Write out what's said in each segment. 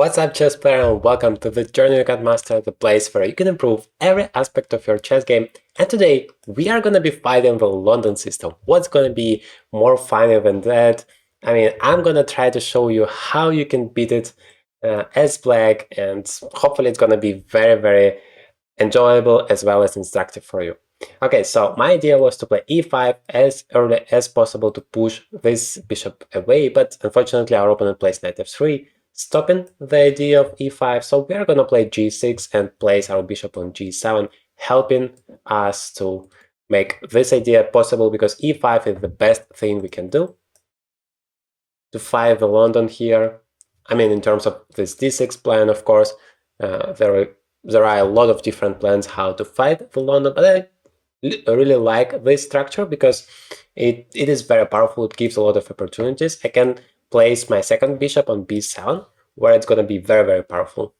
What's up, chess player, and welcome to the journeytograndmaster, the place where you can improve every aspect of your chess game. And today we are gonna be fighting the London system. What's gonna be more funny than that? I'm gonna try to show you how you can beat it as black, and hopefully it's gonna be very enjoyable as well as instructive for you. Okay, so my idea was to play e5 as early as possible to push this bishop away, but unfortunately our opponent plays knight f3, stopping the idea of e5, so we are gonna play g6 and place our bishop on g7, helping us to make this idea possible, because e5 is the best thing we can do to fight the London here. In terms of this d6 plan, of course, there are a lot of different plans how to fight the London, but I really like this structure because it is very powerful. It gives a lot of opportunities. I can place my second bishop on b7, where it's going to be very powerful.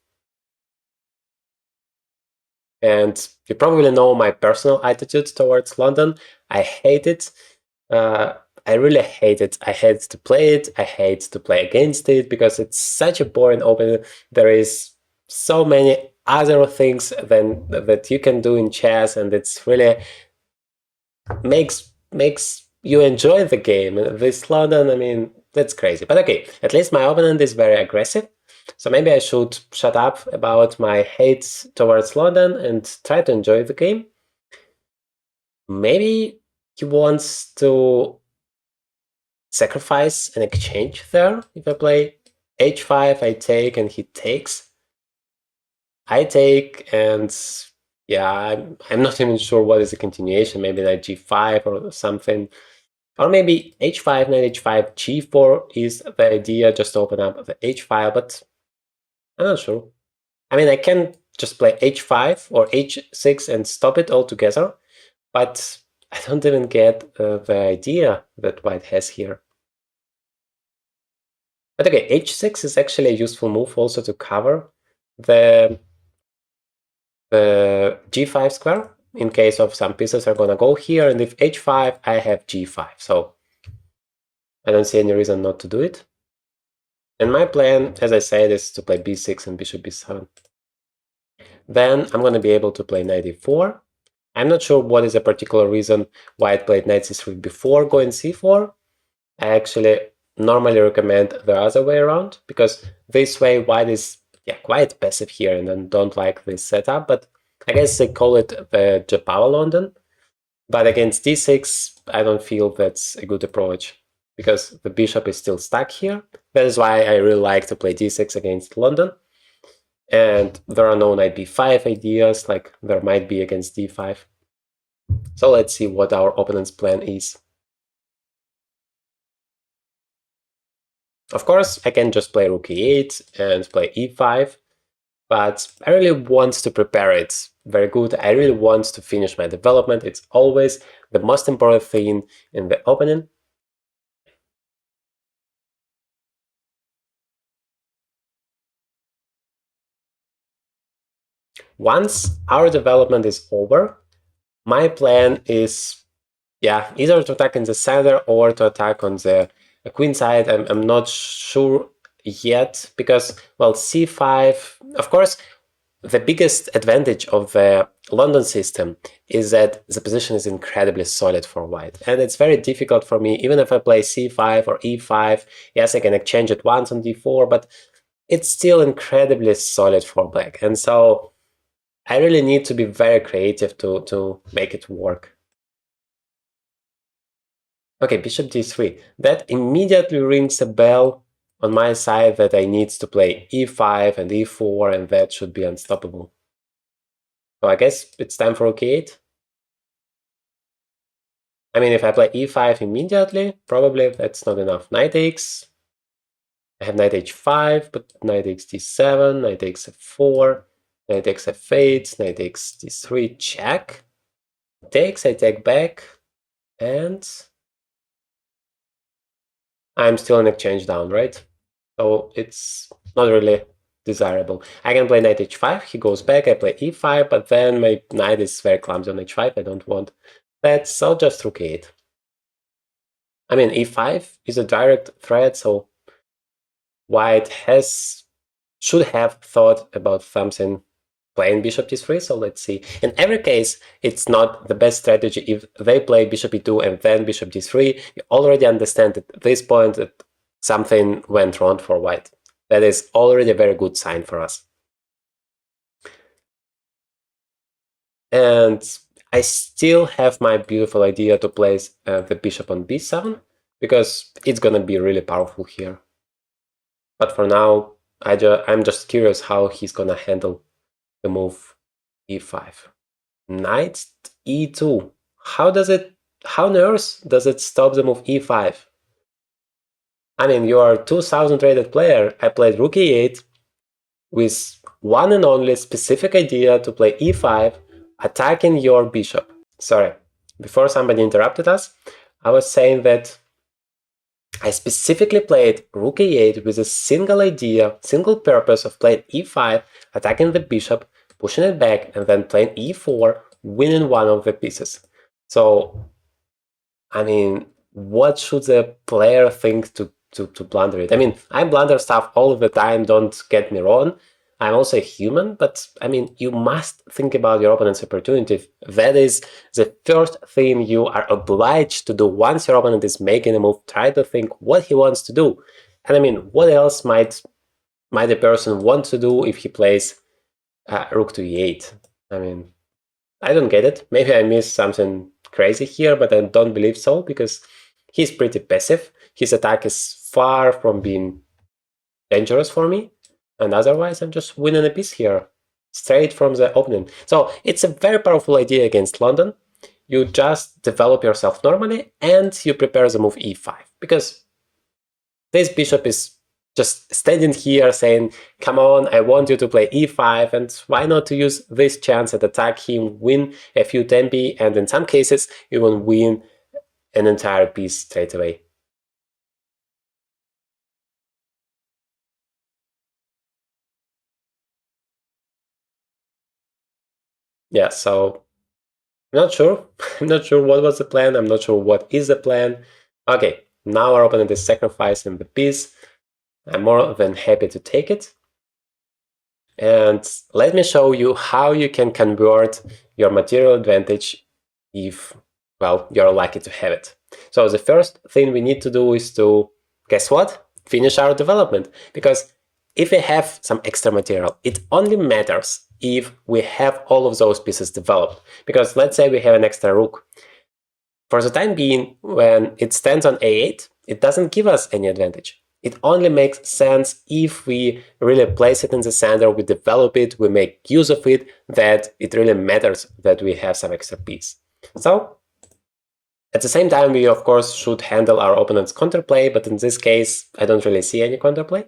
And you probably know my personal attitude towards London. I hate it. I really hate it. I hate to play it. I hate to play against it because it's such a boring opening. There is so many other things that you can do in chess, and it's really makes you enjoy the game. This London, that's crazy. But okay, at least my opponent is very aggressive. So maybe I should shut up about my hate towards London and try to enjoy the game. Maybe he wants to sacrifice an exchange there. If I play h5, I take and he takes. I take, and yeah, I'm not even sure what is the continuation. Maybe knight g5 or something. Or maybe h5, knight h5, g4 is the idea, just to open up the h file, but I'm not sure. I can just play h5 or h6 and stop it altogether, but I don't even get the idea that white has here. But okay, h6 is actually a useful move also to cover the g5 square in case of some pieces are gonna go here, and if h5, I have g5, so I don't see any reason not to do it. And my plan, as I said, is to play b6 and bishop b7. Then I'm going to be able to play knight e4. I'm not sure what is a particular reason why I played knight c3 before going c4. I actually normally recommend the other way around, because this way white is quite passive here and then don't like this setup, but I guess they call it the Japava London. But against d6, I don't feel that's a good approach, because the bishop is still stuck here. That is why I really like to play d6 against London. And there are no knight b5 ideas like there might be against d5. So let's see what our opponent's plan is. Of course, I can just play rook e8 and play e5, but I really want to prepare it very good. I really want to finish my development. It's always the most important thing in the opening. Once our development is over, my plan is, either to attack in the center or to attack on the queen side. I'm not sure yet, because, well, c5, of course, the biggest advantage of the London system is that the position is incredibly solid for white. And it's very difficult for me, even if I play c5 or e5, yes, I can exchange it once on d4, but it's still incredibly solid for black. And so I really need to be very creative to make it work. Okay, bishop d3. That immediately rings a bell on my side that I need to play e5 and e4, and that should be unstoppable. So I guess it's time for rook e8. If I play e5 immediately, probably that's not enough. Knight takes. I have knight h5, but knight takes d7, knight takes f4, knight takes f8, knight takes d3, check. Takes, I take back, and I'm still in exchange down, right? So it's not really desirable. I can play knight h5, he goes back, I play e5, but then my knight is very clumsy on h5, I don't want that, so just rook e8. e5 is a direct threat, so white has should have thought about something playing bishop d3. So let's see. In every case, it's not the best strategy if they play bishop e2 and then bishop d3. You already understand at this point that something went wrong for white. That is already a very good sign for us. And I still have my beautiful idea to place the bishop on b7, because it's gonna be really powerful here. But for now, I'm just curious how he's gonna handle the move e5. Knight e2. How on earth does it stop the move e5? I mean, you are a 2000 rated player. I played rook e8 with one and only specific idea to play e5, attacking your bishop. Sorry, before somebody interrupted us, I was saying that I specifically played rook e8 with a single idea, single purpose of playing e5, attacking the bishop, pushing it back, and then playing e4, winning one of the pieces. So, I mean, what should the player think to blunder it? I mean, I blunder stuff all of the time, don't get me wrong. I'm also a human, but I mean, you must think about your opponent's opportunity. That is the first thing you are obliged to do. Once your opponent is making a move, try to think what he wants to do. And I mean, what else might a person want to do if he plays rook to e8? I mean, I don't get it. Maybe I missed something crazy here, but I don't believe so, because he's pretty passive. His attack is far from being dangerous for me. And otherwise, I'm just winning a piece here, straight from the opening. So it's a very powerful idea against London. You just develop yourself normally, and you prepare the move e5. Because this bishop is just standing here saying, come on, I want you to play e5, and why not to use this chance and attack him, win a few tempi, and in some cases, even win an entire piece straight away. Yeah, so I'm not sure. I'm not sure what was the plan. I'm not sure what is the plan. Okay, now our opponent is sacrificing the piece. I'm more than happy to take it. And let me show you how you can convert your material advantage if, well, you're lucky to have it. So the first thing we need to do is to, guess what? Finish our development. Because if we have some extra material, it only matters if we have all of those pieces developed. Because let's say we have an extra rook. For the time being, when it stands on a8, it doesn't give us any advantage. It only makes sense if we really place it in the center, we develop it, we make use of it, that it really matters that we have some extra piece. So, at the same time, we of course should handle our opponent's counterplay, but in this case, I don't really see any counterplay.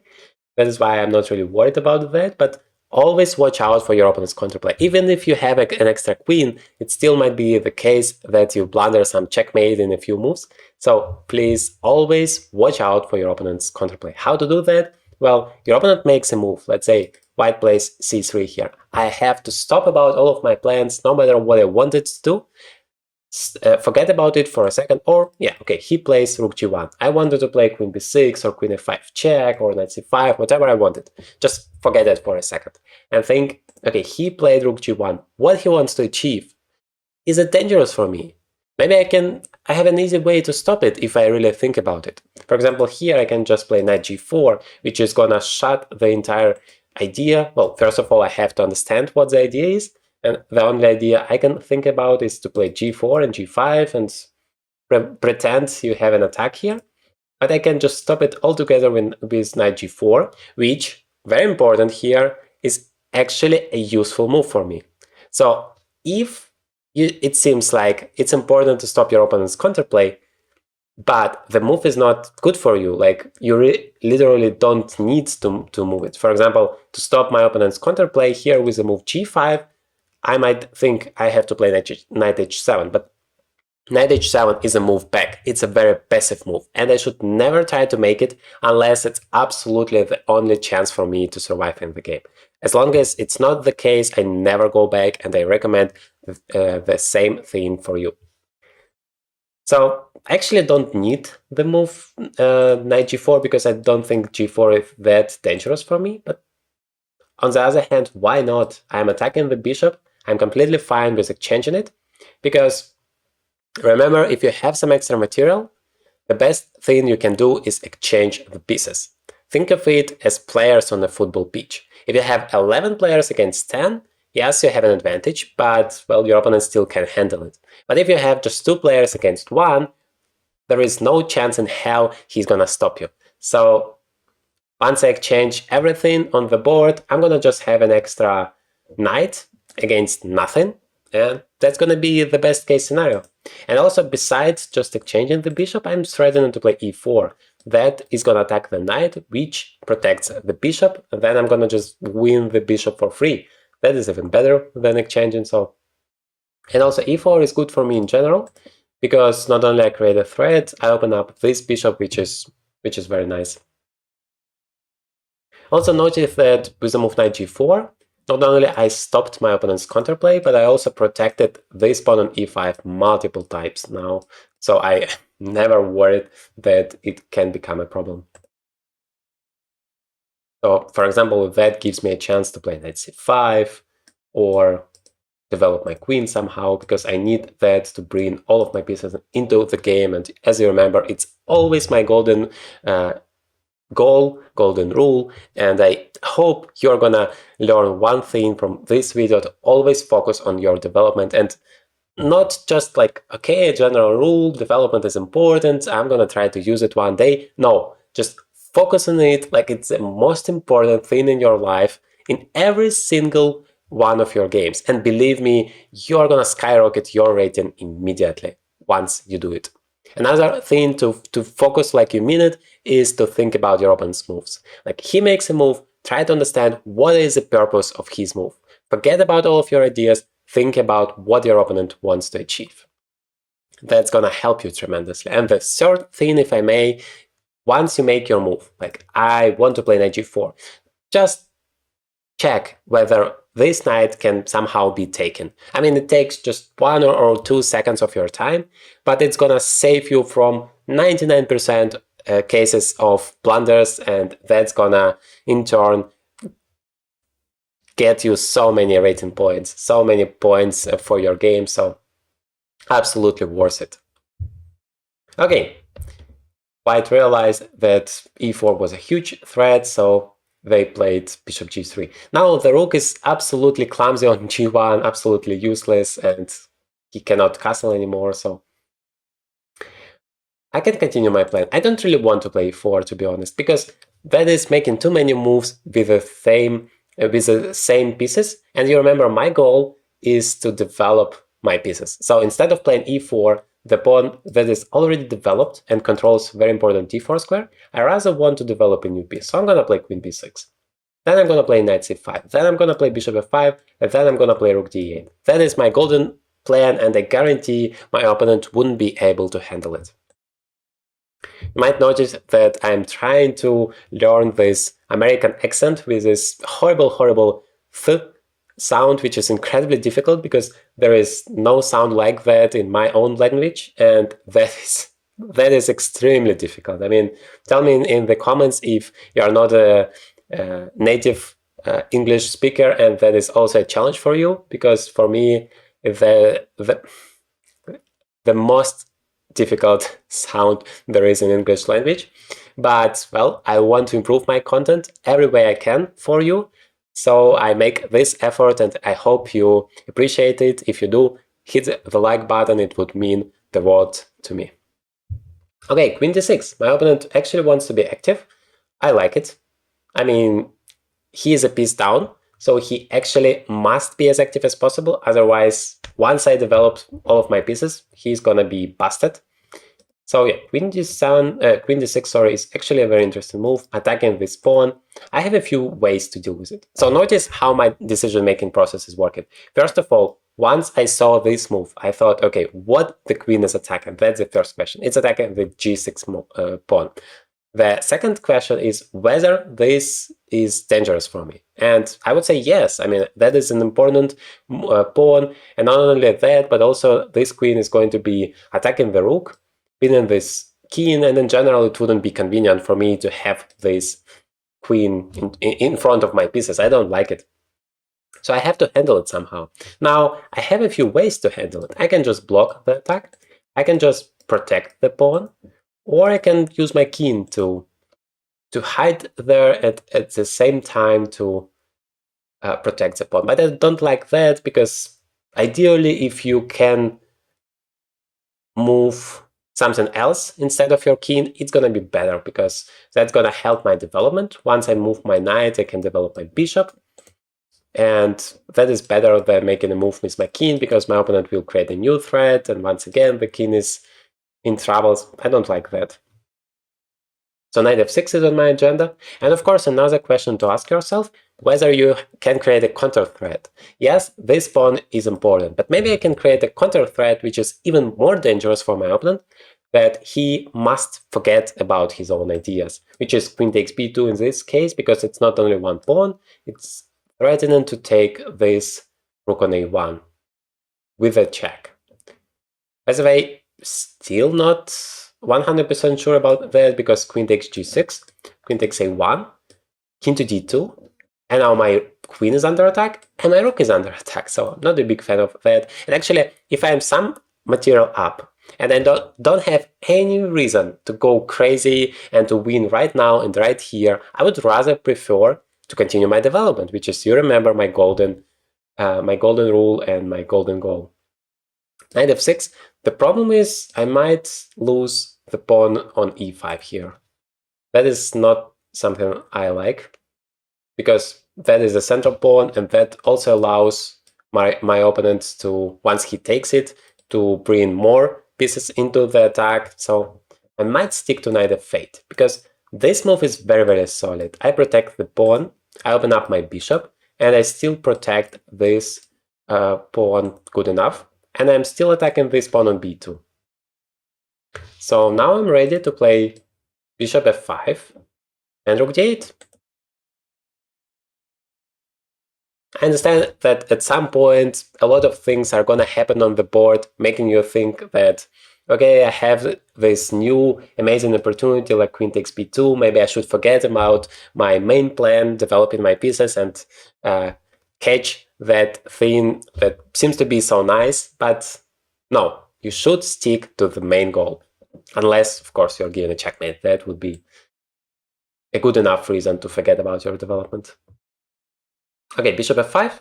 That is why I'm not really worried about that, but always watch out for your opponent's counterplay. Even if you have an extra queen, it still might be the case that you blunder some checkmate in a few moves. So please always watch out for your opponent's counterplay. How to do that? Well, your opponent makes a move. Let's say white plays c3 here. I have to stop about all of my plans, no matter what I wanted to do. Forget about it for a second, or yeah, okay, he plays rook g1. I wanted to play queen b6 or queen f5 check or knight c5, whatever I wanted. Just forget it for a second and think, okay, he played rook g1. What he wants to achieve, is it dangerous for me? Maybe I have an easy way to stop it if I really think about it. For example, here I can just play knight g4, which is gonna shut the entire idea. Well, first of all, I have to understand what the idea is. And the only idea I can think about is to play g4 and g5 and pretend you have an attack here. But I can just stop it altogether with knight g4, which, very important here, is actually a useful move for me. So if it seems like it's important to stop your opponent's counterplay, but the move is not good for you, like you literally don't need to move it. For example, to stop my opponent's counterplay here with the move g5, I might think I have to play knight h7, but knight h7 is a move back. It's a very passive move, and I should never try to make it unless it's absolutely the only chance for me to survive in the game. As long as it's not the case, I never go back, and I recommend the same thing for you. So I actually don't need the move knight g4, because I don't think g4 is that dangerous for me, but on the other hand, why not? I'm attacking the bishop. I'm completely fine with exchanging it, because remember, if you have some extra material, the best thing you can do is exchange the pieces. Think of it as players on a football pitch. If you have 11 players against 10, yes, you have an advantage, but, well, your opponent still can handle it. But if you have just 2 players against 1, there is no chance in hell he's gonna stop you. So once I exchange everything on the board, I'm gonna just have an extra knight against nothing, and that's gonna be the best case scenario. And also, besides just exchanging the bishop, I'm threatening to play e4. That is gonna attack the knight, which protects the bishop, and then I'm gonna just win the bishop for free. That is even better than exchanging. So, and also e4 is good for me in general, because not only I create a threat, I open up this bishop, which is very nice. Also notice that with the move knight g4, not only I stopped my opponent's counterplay, but I also protected this pawn on e5 multiple times now, so I never worried that it can become a problem. So, for example, that gives me a chance to play knight c5, or develop my queen somehow, because I need that to bring all of my pieces into the game. And as you remember, it's always my golden golden rule, and I hope you're gonna learn one thing from this video: to always focus on your development, and not just like, okay, a general rule, development is important, I'm gonna try to use it one day. No, just focus on it like it's the most important thing in your life, in every single one of your games. And believe me, you're gonna skyrocket your rating immediately once you do it. Another thing to focus like you mean it is to think about your opponent's moves. Like, he makes a move, try to understand what is the purpose of his move. Forget about all of your ideas, think about what your opponent wants to achieve. That's gonna help you tremendously. And the third thing, if I may, once you make your move, like I want to play knight g4, just check whether this knight can somehow be taken. I mean, it takes just 1 or 2 seconds of your time, but it's gonna save you from 99% cases of blunders, and that's gonna, in turn, get you so many rating points, so many points for your game, so absolutely worth it. Okay, White realized that e4 was a huge threat, so they played bishop g3. Now the rook is absolutely clumsy on g1, absolutely useless, and he cannot castle anymore, so I can continue my plan. I don't really want to play e4, to be honest, because that is making too many moves with the same pieces, and you remember my goal is to develop my pieces. So instead of playing e4, the pawn that is already developed and controls very important d4 square, I rather want to develop a new piece. So I'm gonna play queen b6. Then I'm gonna play knight c5. Then I'm gonna play bishop f5, and then I'm gonna play rook d8. That is my golden plan, and I guarantee my opponent wouldn't be able to handle it. You might notice that I'm trying to learn this American accent with this horrible th sound, which is incredibly difficult because there is no sound like that in my own language, and that is extremely difficult. I mean, tell me in the comments if you are not a native English speaker and that is also a challenge for you, because for me the most difficult sound there is in English language. But, well, I want to improve my content every way I can for you, so I make this effort, and I hope you appreciate it. If you do, hit the like button, it would mean the world to me. Okay, queen d6. My opponent actually wants to be active. I like it. I mean, he is a piece down, so he actually must be as active as possible. Otherwise, once I develop all of my pieces, he's gonna be busted. So yeah, queen d6, sorry, is actually a very interesting move, attacking this pawn. I have a few ways to deal with it. So notice how my decision-making process is working. First of all, once I saw this move, I thought, okay, what the queen is attacking? That's the first question. It's attacking the g6 pawn. The second question is whether this is dangerous for me. And I would say yes. I mean, that is an important pawn. And not only that, but also this queen is going to be attacking the rook, pinning this king, and in general, it wouldn't be convenient for me to have this queen in front of my pieces. I don't like it. So I have to handle it somehow. Now, I have a few ways to handle it. I can just block the attack. I can just protect the pawn. Or I can use my king to hide there at the same time to protect the pawn. But I don't like that because ideally, if you can move something else instead of your king, it's going to be better because that's going to help my development. Once I move my knight, I can develop my bishop. And that is better than making a move with my king because my opponent will create a new threat. And once again, the king is in troubles. I don't like that. So knight f6 is on my agenda. And of course, another question to ask yourself, whether you can create a counter threat. Yes, this pawn is important, but maybe I can create a counter threat which is even more dangerous for my opponent, that he must forget about his own ideas, which is queen takes b2 in this case, because it's not only one pawn, it's threatening to take this rook on a1 with a check. By the way, still not 100% sure about that because queen takes g6, queen takes a1, king to d2, and now my queen is under attack and my rook is under attack. So I'm not a big fan of that. And actually, if I am some material up and I don't have any reason to go crazy and to win right now and right here, I would rather prefer to continue my development, which is, you remember, my golden rule and my golden goal. Knight f6. The problem is I might lose the pawn on e5 here. That is not something I like, because that is the central pawn, and that also allows my opponent to, once he takes it, to bring more pieces into the attack. So I might stick to knight f8, because this move is very, very solid. I protect the pawn, I open up my bishop, and I still protect this pawn good enough, and I'm still attacking this pawn on b2. So now I'm ready to play bishop f5 and rook d8. I understand that at some point a lot of things are gonna happen on the board, making you think that, okay, I have this new amazing opportunity like queen takes b2, maybe I should forget about my main plan, developing my pieces, and catch that thing that seems to be so nice. But no, you should stick to the main goal. Unless, of course, you're given a checkmate. That would be a good enough reason to forget about your development. Okay, bishop f5.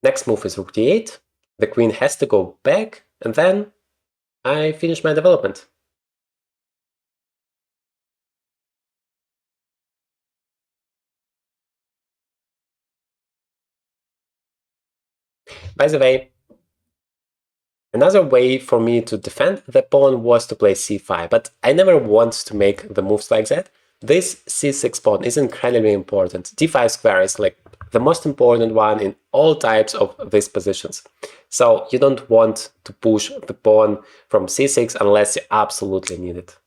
Next move is rook d8. The queen has to go back, and then I finish my development. By the way, another way for me to defend the pawn was to play c5, but I never want to make the moves like that. This c6 pawn is incredibly important. d5 square is like the most important one in all types of these positions. So you don't want to push the pawn from c6 unless you absolutely need it.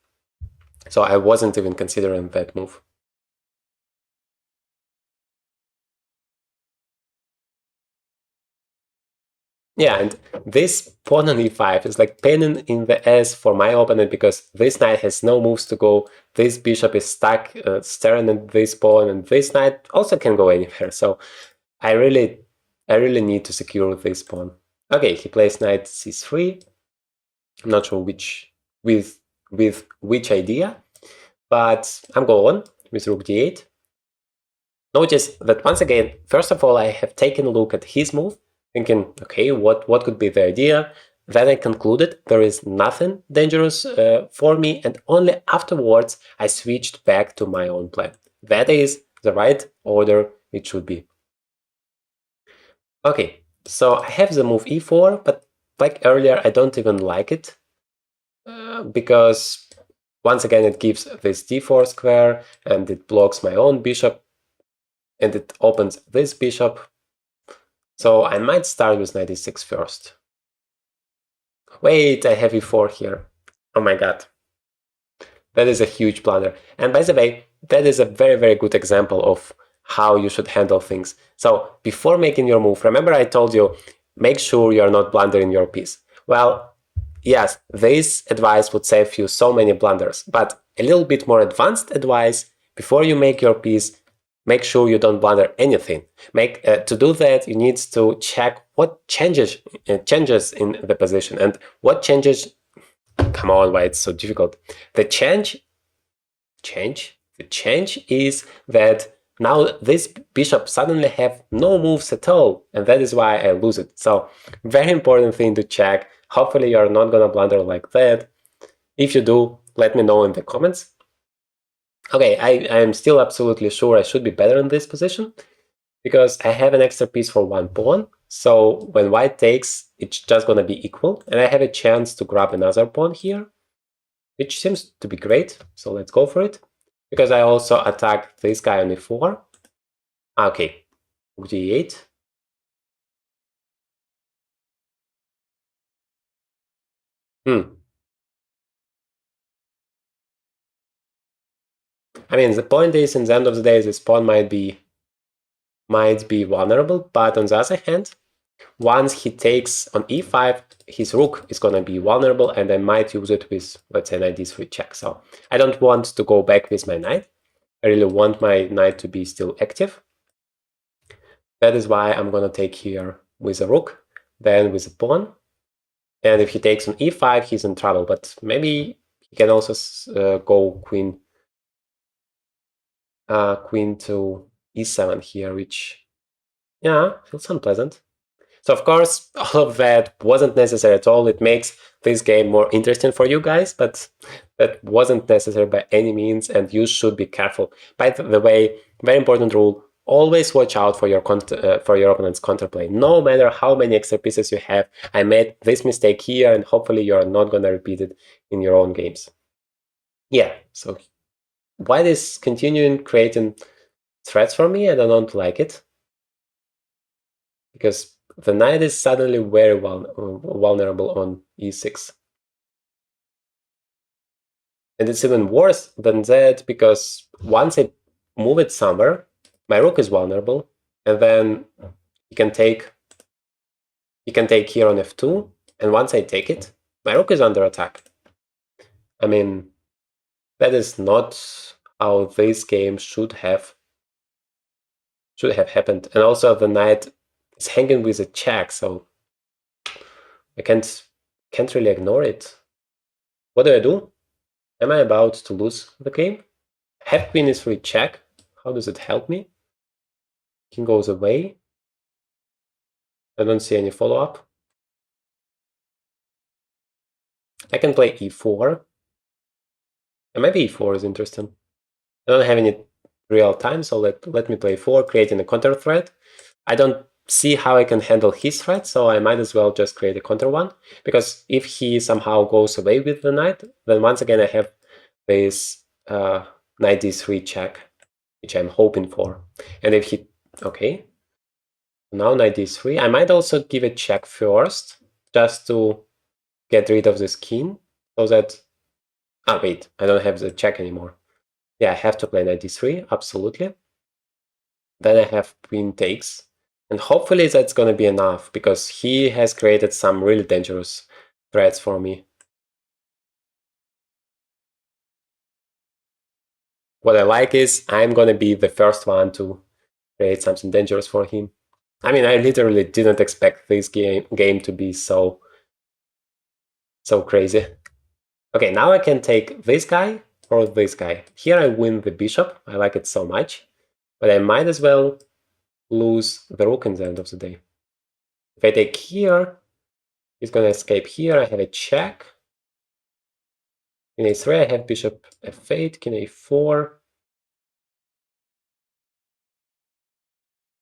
So I wasn't even considering that move. Yeah, and this pawn on e5 is like pain in the ass for my opponent because this knight has no moves to go, this bishop is stuck staring at this pawn, and this knight also can go anywhere. So I really need to secure this pawn. Okay, he plays knight c3. I'm not sure with which idea, but I'm going with rook d8. Notice that once again, first of all, I have taken a look at his move, thinking, okay, what could be the idea? Then I concluded there is nothing dangerous for me, and only afterwards I switched back to my own plan. That is the right order it should be. Okay, so I have the move e4, but like earlier, I don't even like it because once again it gives this d4 square and it blocks my own bishop and it opens this bishop. So I might start with knight e6 first. Wait, I have e4 here. Oh my god. That is a huge blunder. And by the way, that is a very, very good example of how you should handle things. So before making your move, remember I told you, make sure you're not blundering your piece. Well, yes, this advice would save you so many blunders, but a little bit more advanced advice before you make your piece, make sure you don't blunder anything. To do that, you need to check what changes in the position and what changes. Come on, why it's so difficult? The change is that now this bishop suddenly have no moves at all, and that is why I lose it. So very important thing to check. Hopefully you're not gonna blunder like that. If you do, let me know in the comments. Okay, I am still absolutely sure I should be better in this position because I have an extra piece for one pawn. So when white takes, it's just gonna be equal, and I have a chance to grab another pawn here, which seems to be great. So let's go for it. Because I also attacked this guy on e4. Okay, rook d8. I mean, the point is, in the end of the day, this pawn might be vulnerable, but on the other hand, once he takes on e5, his rook is going to be vulnerable, and I might use it with, let's say, knight d3 check. So I don't want to go back with my knight. I really want my knight to be still active. That is why I'm going to take here with a rook, then with a pawn. And if he takes on e5, he's in trouble, but maybe he can also go queen to e7 here, which, yeah, feels unpleasant. So of course, all of that wasn't necessary at all. It makes this game more interesting for you guys, but that wasn't necessary by any means, and you should be careful. By the way, very important rule, always watch out for your opponent's counterplay. No matter how many extra pieces you have, I made this mistake here, and hopefully you're not going to repeat it in your own games. Yeah, so white is continuing creating threats for me, and I don't like it. Because the knight is suddenly very vulnerable on e6. And it's even worse than that, because once I move it somewhere, my rook is vulnerable, and then he can take here on f2, and once I take it, my rook is under attack. I mean, that is not how this game should have happened. And also the knight is hanging with a check, so I can't really ignore it. What do I do? Am I about to lose the game? Have queen e3 check. How does it help me? King goes away. I don't see any follow-up. I can play e4. And maybe e4 is interesting. I don't have any real time, so let me play e4, creating a counter threat. I don't see how I can handle his threat, so I might as well just create a counter one. Because if he somehow goes away with the knight, then once again I have this knight d3 check, which I'm hoping for. And if he... okay. Now knight d3. I might also give a check first, just to get rid of this king, so that... ah, wait, I don't have the check anymore. Yeah, I have to play knight d3, absolutely. Then I have queen takes. And hopefully that's going to be enough, because he has created some really dangerous threats for me. What I like is I'm going to be the first one to create something dangerous for him. I mean, I literally didn't expect this game to be so crazy. Okay, now I can take this guy or this guy. Here I win the bishop. I like it so much. But I might as well lose the rook in the end of the day. If I take here, he's going to escape here. I have a check. In a3, I have bishop f8, king a4.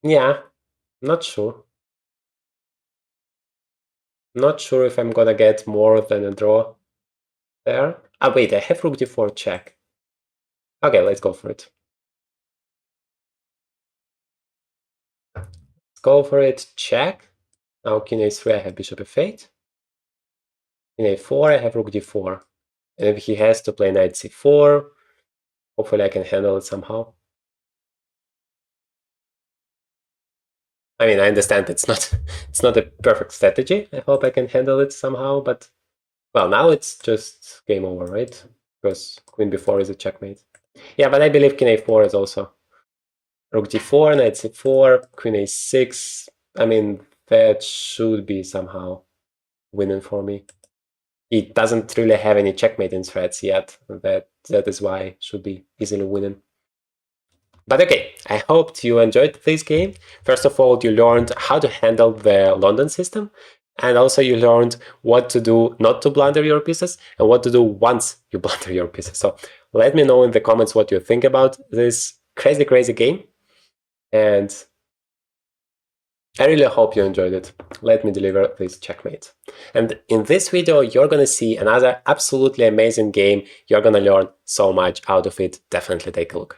Yeah, not sure. Not sure if I'm gonna get more than a draw there. Ah, wait, I have rook d4 check. Okay, let's go for it. Let's go for it, check. Now king a3, I have bishop f8. In a4, I have rook d4. And if he has to play knight c4, hopefully I can handle it somehow. I mean, I understand it's not a perfect strategy. I hope I can handle it somehow, but well, now it's just game over, right? Because queen b4 is a checkmate. Yeah, but I believe king a4 is also. Rook d4, knight c4, queen a6. I mean, that should be somehow winning for me. It doesn't really have any checkmating threats yet. That is why it should be easily winning. But okay, I hope you enjoyed this game. First of all, you learned how to handle the London system, and also you learned what to do not to blunder your pieces and what to do once you blunder your pieces. So let me know in the comments what you think about this crazy, crazy game. And I really hope you enjoyed it. Let me deliver this checkmate. And in this video, you're going to see another absolutely amazing game. You're going to learn so much out of it. Definitely take a look.